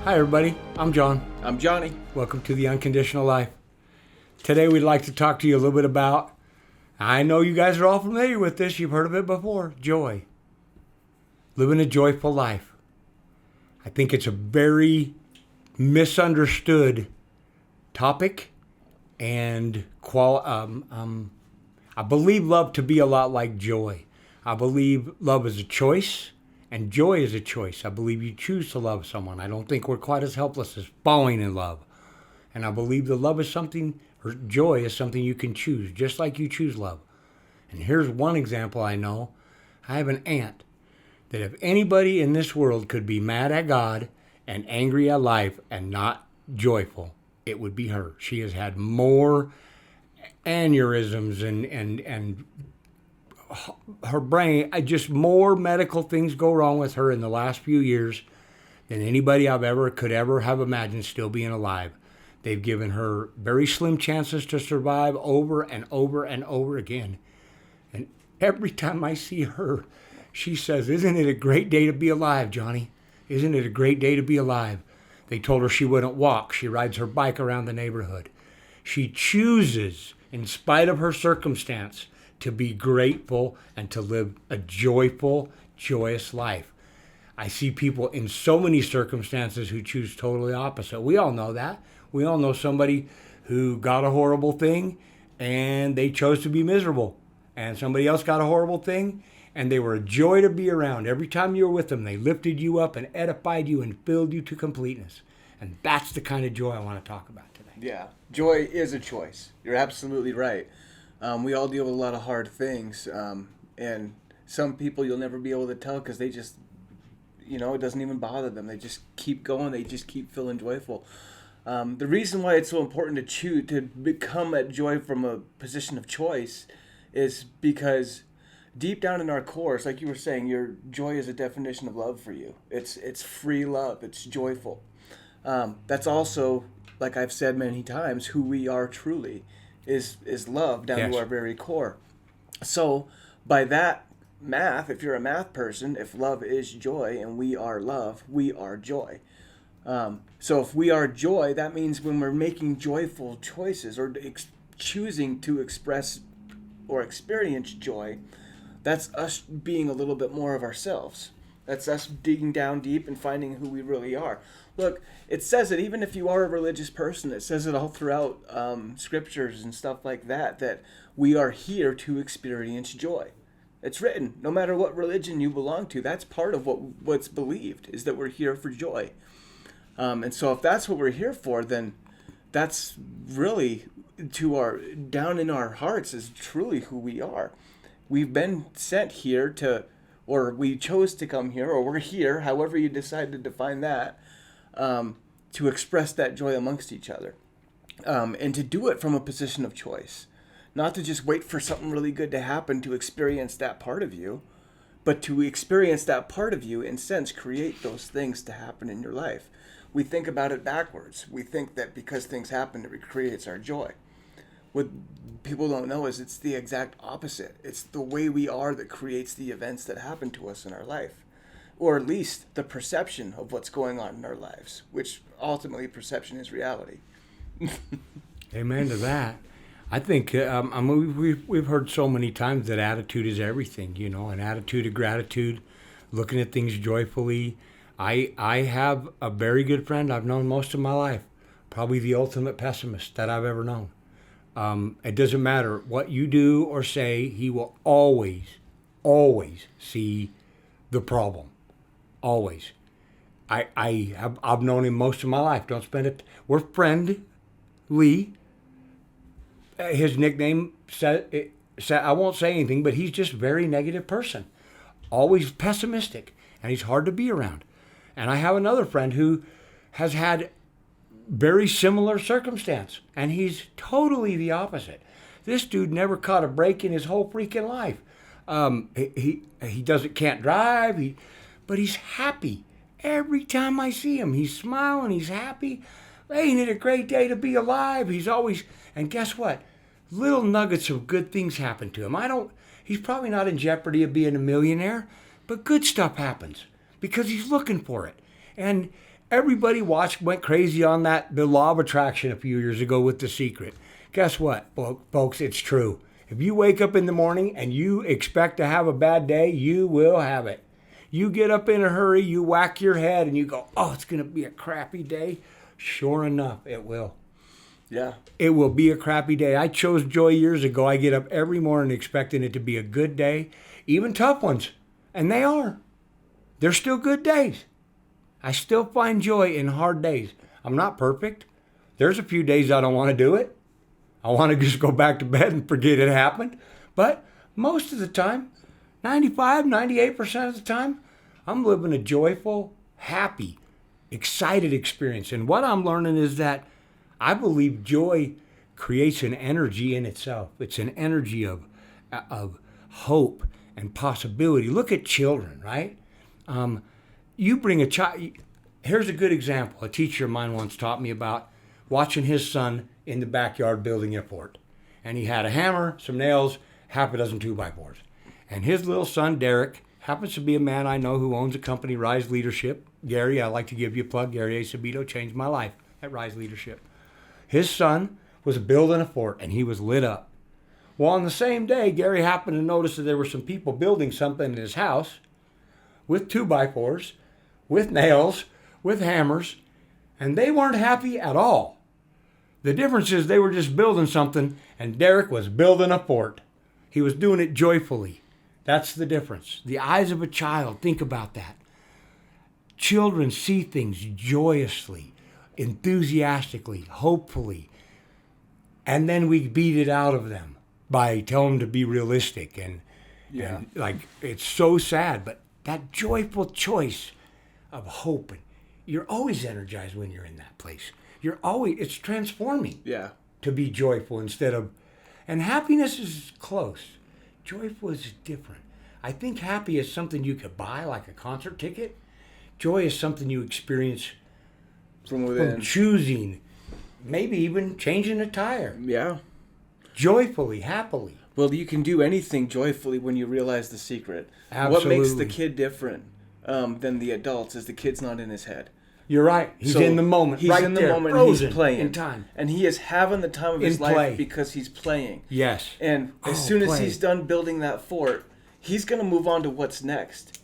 Hi everybody, I'm John. I'm Johnny. Welcome to the Unconditional Life. Today we'd like to talk to you a little bit about, I know you guys are all familiar with this, you've heard of it before, joy. Living a joyful life. I think it's a very misunderstood topic, and I believe love to be a lot like joy. I believe love is a choice, and joy is a choice. I believe you choose to love someone. I don't think we're quite as helpless as falling in love. And I believe that love is something, or joy is something you can choose, just like you choose love. And here's one example I know. I have an aunt that if anybody in this world could be mad at God and angry at life and not joyful, it would be her. She has had more aneurysms and her brain, just more medical things go wrong with her in the last few years than anybody could ever have imagined still being alive. They've given her very slim chances to survive over and over and over again. And every time I see her, she says, "Isn't it a great day to be alive, Johnny? Isn't it a great day to be alive?" They told her she wouldn't walk. She rides her bike around the neighborhood. She chooses, in spite of her circumstance, to be grateful and to live a joyful, joyous life. I see people in so many circumstances who choose totally opposite. We all know that. We all know somebody who got a horrible thing and they chose to be miserable. And somebody else got a horrible thing and they were a joy to be around. Every time you were with them, they lifted you up and edified you and filled you to completeness. And that's the kind of joy I want to talk about today. Yeah, joy is a choice. You're absolutely right. We all deal with a lot of hard things, and some people you'll never be able to tell because they just, it doesn't even bother them. They just keep going. They just keep feeling joyful. The reason why it's so important to choose to become at joy from a position of choice is because deep down in our core, it's like you were saying, your joy is a definition of love for you. It's free love. It's joyful. That's also, like I've said many times, who we are truly. Is love down to our very core. So by that math, if you're a math person, if love is joy and we are love, we are joy. So if we are joy, that means when we're making joyful choices or choosing to express or experience joy, that's us being a little bit more of ourselves. That's us digging down deep and finding who we really are. Look, it says it, even if you are a religious person, it says it all throughout scriptures and stuff like that, that we are here to experience joy. It's written, no matter what religion you belong to, that's part of what's believed, is that we're here for joy. And so if that's what we're here for, then that's really down in our hearts is truly who we are. We've been sent here or we chose to come here, or we're here, however you decide to define that, to express that joy amongst each other. And to do it from a position of choice. Not to just wait for something really good to happen to experience that part of you, but to experience that part of you, in a sense, create those things to happen in your life. We think about it backwards. We think that because things happen, it creates our joy. What people don't know is it's the exact opposite. It's the way we are that creates the events that happen to us in our life. Or at least the perception of what's going on in our lives, which ultimately perception is reality. Amen to that. I think we've heard so many times that attitude is everything, an attitude of gratitude, looking at things joyfully. I have a very good friend I've known most of my life, probably the ultimate pessimist that I've ever known. It doesn't matter what you do or say, he will always see the problem. Always. I've known him most of my life. We're friendly. His nickname said, I won't say anything, but he's just a very negative person. Always pessimistic, and he's hard to be around. And I have another friend who has had very similar circumstance, and he's totally the opposite. This dude never caught a break in his whole freaking life. He can't drive, but he's happy. Every time I see him, he's smiling, he's happy. Ain't it a great day to be alive? He's always, and guess what? Little nuggets of good things happen to him. He's probably not in jeopardy of being a millionaire, but good stuff happens because he's looking for it. And Everybody went crazy on the law of attraction a few years ago with The Secret. Guess what, folks? It's true. If you wake up in the morning and you expect to have a bad day, you will have it. You get up in a hurry, you whack your head, and you go, oh, it's going to be a crappy day. Sure enough, it will. Yeah. It will be a crappy day. I chose joy years ago. I get up every morning expecting it to be a good day, even tough ones. And they are. They're still good days. I still find joy in hard days. I'm not perfect. There's a few days I don't want to do it. I want to just go back to bed and forget it happened. But most of the time, 95, 98% of the time, I'm living a joyful, happy, excited experience. And what I'm learning is that I believe joy creates an energy in itself. It's an energy of hope and possibility. Look at children, right? You bring a child. Here's a good example. A teacher of mine once taught me about watching his son in the backyard building a fort. And he had a hammer, some nails, half a dozen 2x4s. And his little son, Derek, happens to be a man I know who owns a company, Rise Leadership. Gary, I'd like to give you a plug. Gary Acevedo changed my life at Rise Leadership. His son was building a fort, and he was lit up. Well, on the same day, Gary happened to notice that there were some people building something in his house with 2x4s, with nails, with hammers, and they weren't happy at all. The difference is they were just building something, and Derek was building a fort. He was doing it joyfully. That's the difference. The eyes of a child, think about that. Children see things joyously, enthusiastically, hopefully, and then we beat it out of them by telling them to be realistic. And like, it's so sad, but that joyful choice of hope, and you're always energized when you're in that place. It's transforming to be joyful instead of, and happiness is close. Joyful is different. I think happy is something you could buy, like a concert ticket. Joy is something you experience from within. From choosing, maybe even changing a tire. Yeah. Joyfully, happily. Well, you can do anything joyfully when you realize the secret. Absolutely. What makes the kid different than the adults is the kid's not in his head. You're right. He's in the moment. He's right in the there, moment. Frozen He's playing in time, and he is having the time of his life play. because he's playing. Yes. And as soon as he's done building that fort, he's going to move on to what's next.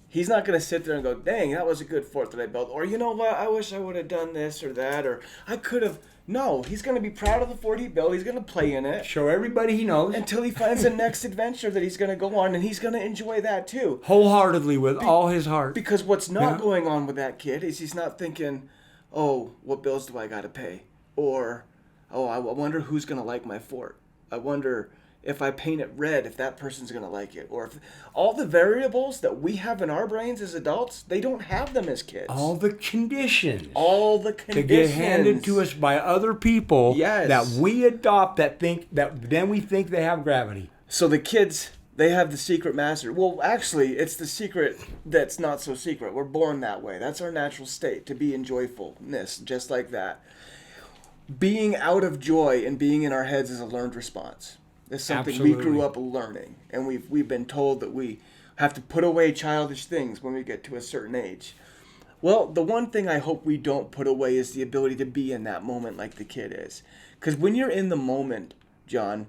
He's not going to sit there and go, "Dang, that was a good fort that I built," or, "You know what? I wish I would have done this or that," or "I could have." No, he's going to be proud of the fort he built. He's going to play in it. Show everybody he knows. Until he finds the next adventure that he's going to go on, and he's going to enjoy that too. Wholeheartedly, with all his heart. Because what's not going on with that kid is he's not thinking, "Oh, what bills do I got to pay?" Or, "Oh, I wonder who's going to like my fort. I wonder if I paint it red, if that person's going to like it." Or if all the variables that we have in our brains as adults, they don't have them as kids. All the conditions. To get handed to us by other people that we adopt that then we think they have gravity. So the kids, they have the secret master. Well, actually, it's the secret that's not so secret. We're born that way. That's our natural state, to be in joyfulness, just like that. Being out of joy and being in our heads is a learned response. It's something we grew up learning, and we've been told that we have to put away childish things when we get to a certain age. Well, the one thing I hope we don't put away is the ability to be in that moment like the kid is. Because when you're in the moment, John,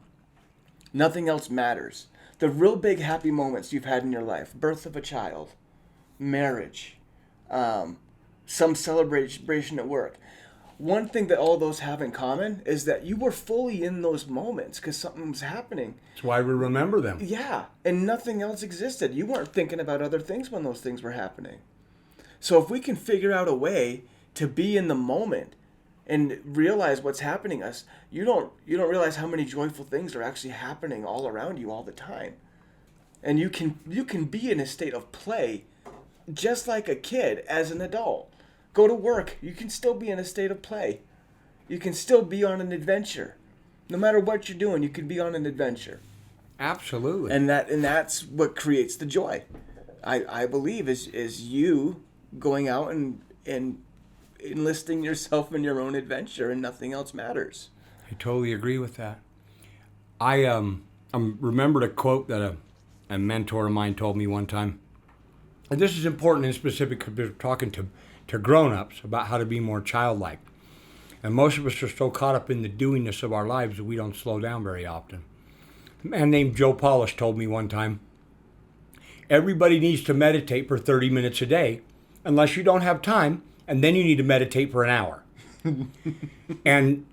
nothing else matters. The real big happy moments you've had in your life, birth of a child, marriage, some celebration at work. One thing that all those have in common is that you were fully in those moments because something was happening. That's why we remember them. Yeah, and nothing else existed. You weren't thinking about other things when those things were happening. So if we can figure out a way to be in the moment and realize what's happening us, you don't realize how many joyful things are actually happening all around you all the time. And you can be in a state of play just like a kid as an adult. Go to work, you can still be in a state of play. You can still be on an adventure. No matter what you're doing, you can be on an adventure. Absolutely. And that's what creates the joy. I believe is you going out and enlisting yourself in your own adventure, and nothing else matters. I totally agree with that. I remembered a quote that a mentor of mine told me one time. and this is important in specific because we're talking to grown-ups about how to be more childlike. And most of us are so caught up in the doingness of our lives that we don't slow down very often. A man named Joe Polish told me one time, everybody needs to meditate for 30 minutes a day, unless you don't have time, and then you need to meditate for an hour. And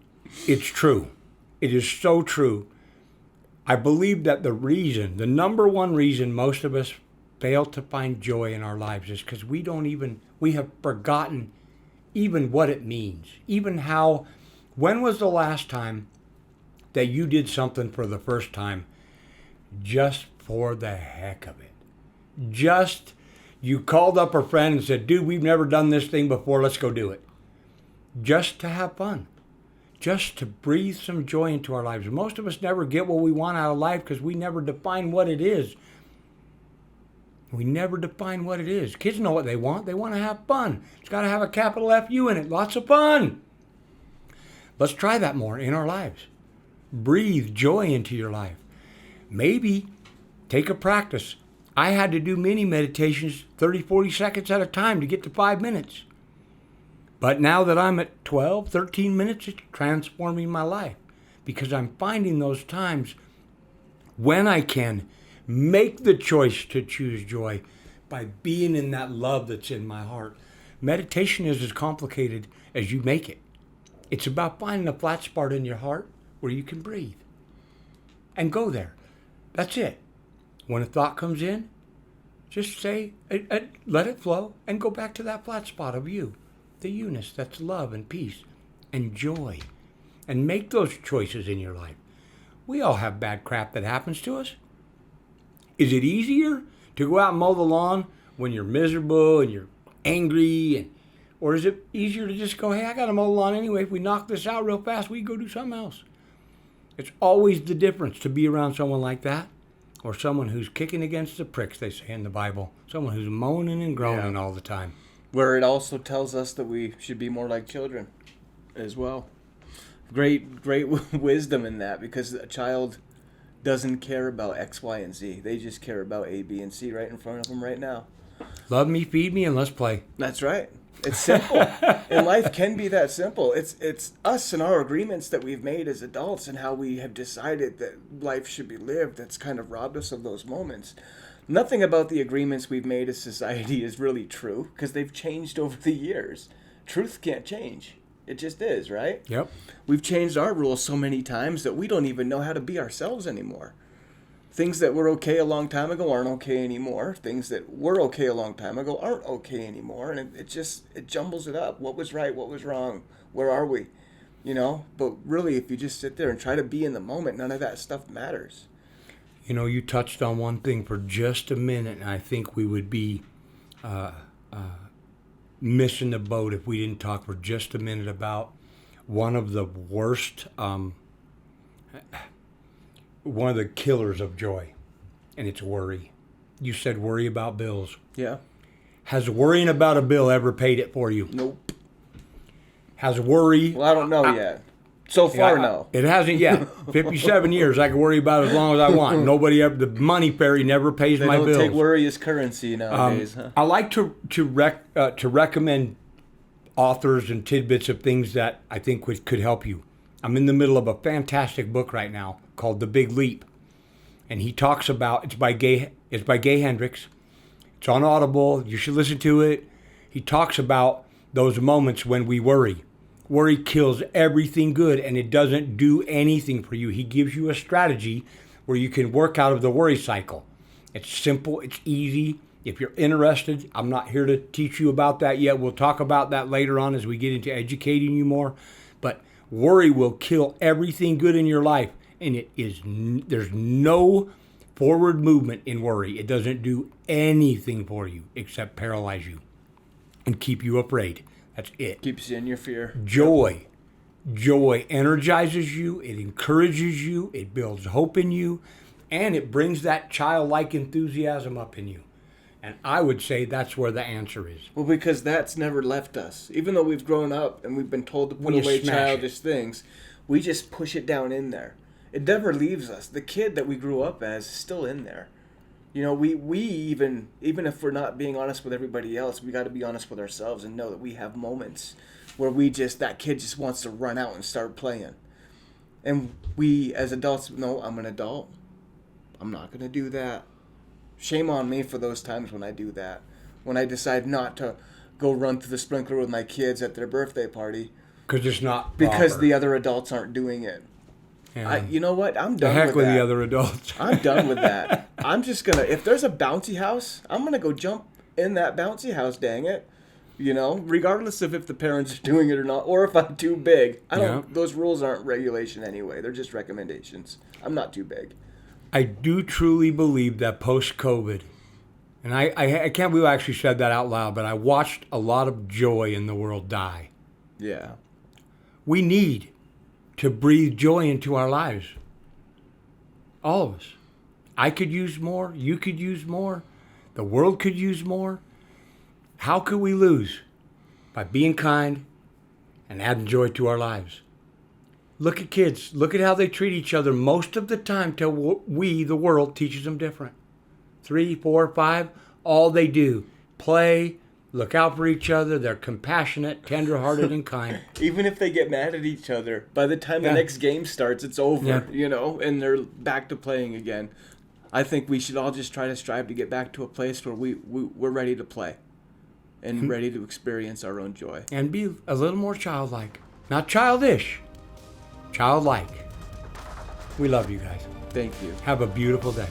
it's true. It is so true. I believe that the number one reason most of us fail to find joy in our lives is because we have forgotten even what it means. Even when was the last time that you did something for the first time just for the heck of it? Just, you called up a friend and said, dude, we've never done this thing before, let's go do it. Just to have fun. Just to breathe some joy into our lives. Most of us never get what we want out of life because we never define what it is. We never define what it is. Kids know what they want. They want to have fun. It's got to have a capital F-U in it. Lots of fun. Let's try that more in our lives. Breathe joy into your life. Maybe take a practice. I had to do mini meditations 30, 40 seconds at a time to get to 5 minutes. But now that I'm at 12, 13 minutes, it's transforming my life because I'm finding those times when I can make the choice to choose joy by being in that love that's in my heart. Meditation is as complicated as you make it. It's about finding a flat spot in your heart where you can breathe and go there. That's it. When a thought comes in, just say, let it flow and go back to that flat spot of you. The you-ness, that's love and peace and joy. And make those choices in your life. We all have bad crap that happens to us. Is it easier to go out and mow the lawn when you're miserable and you're angry? Or is it easier to just go, hey, I got to mow the lawn anyway. If we knock this out real fast, we can go do something else. It's always the difference to be around someone like that or someone who's kicking against the pricks, they say in the Bible. Someone who's moaning and groaning all the time. Where it also tells us that we should be more like children as well. Great wisdom in that because a child doesn't care about X, Y, and Z. They just care about A, B, and C right in front of them right now. Love me, feed me, and let's play. That's right. It's simple. And life can be that simple. It's us and our agreements that we've made as adults and how we have decided that life should be lived that's kind of robbed us of those moments. Nothing about the agreements we've made as society is really true because they've changed over the years. Truth can't change. It just is, right? Yep. We've changed our rules so many times that we don't even know how to be ourselves anymore. Things that were okay a long time ago aren't okay anymore. Things that were okay a long time ago aren't okay anymore. And it jumbles it up. What was right? What was wrong? Where are we? You know? But really, if you just sit there and try to be in the moment, none of that stuff matters. You know, you touched on one thing for just a minute, and I think we would be missing the boat if we didn't talk for just a minute about one of the worst, one of the killers of joy, and it's worry. You said worry about bills. Yeah. Has worrying about a bill ever paid it for you? Nope. Has worry... Well, I don't know yet. So far, no. It hasn't yet. 57 years, I can worry about it as long as I want. Nobody ever, the money fairy never pays my bills. They don't take worry as currency nowadays, huh? I like to recommend authors and tidbits of things that I think could help you. I'm in the middle of a fantastic book right now called The Big Leap, and he talks about it's by Gay Hendricks. It's on Audible. You should listen to it. He talks about those moments when we worry. Worry kills everything good, and it doesn't do anything for you. He gives you a strategy where you can work out of the worry cycle. It's simple. It's easy. If you're interested, I'm not here to teach you about that yet. We'll talk about that later on as we get into educating you more. But worry will kill everything good in your life, and there's no forward movement in worry. It doesn't do anything for you except paralyze you and keep you afraid. That's it. Keeps you in your fear. Joy. Joy energizes you. It encourages you. It builds hope in you. And it brings that childlike enthusiasm up in you. And I would say that's where the answer is. Well, because that's never left us. Even though we've grown up and we've been told to put away childish things, we just push it down in there. It never leaves us. The kid that we grew up as is still in there. You know, we even if we're not being honest with everybody else, we got to be honest with ourselves and know that we have moments where that kid just wants to run out and start playing. And we as adults, no, I'm an adult. I'm not going to do that. Shame on me for those times when I do that. When I decide not to go run through the sprinkler with my kids at their birthday party. Because it's not Because proper. the other adults aren't doing it. Yeah. You know what? I'm The done heck with that. the other adults. I'm done with that. I'm just going to, if there's a bouncy house, I'm going to go jump in that bouncy house, dang it. You know, regardless of if the parents are doing it or not, or if I'm too big. Those rules aren't regulation anyway. They're just recommendations. I'm not too big. I do truly believe that post-COVID, and I can't believe I actually said that out loud, but I watched a lot of joy in the world die. Yeah. We need to breathe joy into our lives. All of us. I could use more. You could use more. The world could use more. How could we lose? By being kind and adding joy to our lives. Look at kids. Look at how they treat each other most of the time till we, the world, teaches them different. 3, 4, 5, all they do. Play, look out for each other. They're compassionate, tender-hearted, and kind. Even if they get mad at each other, by the time the next game starts, it's over, you know, and they're back to playing again. I think we should all just try to strive to get back to a place where we're ready to play and ready to experience our own joy. And be a little more childlike. Not childish. Childlike. We love you guys. Thank you. Have a beautiful day.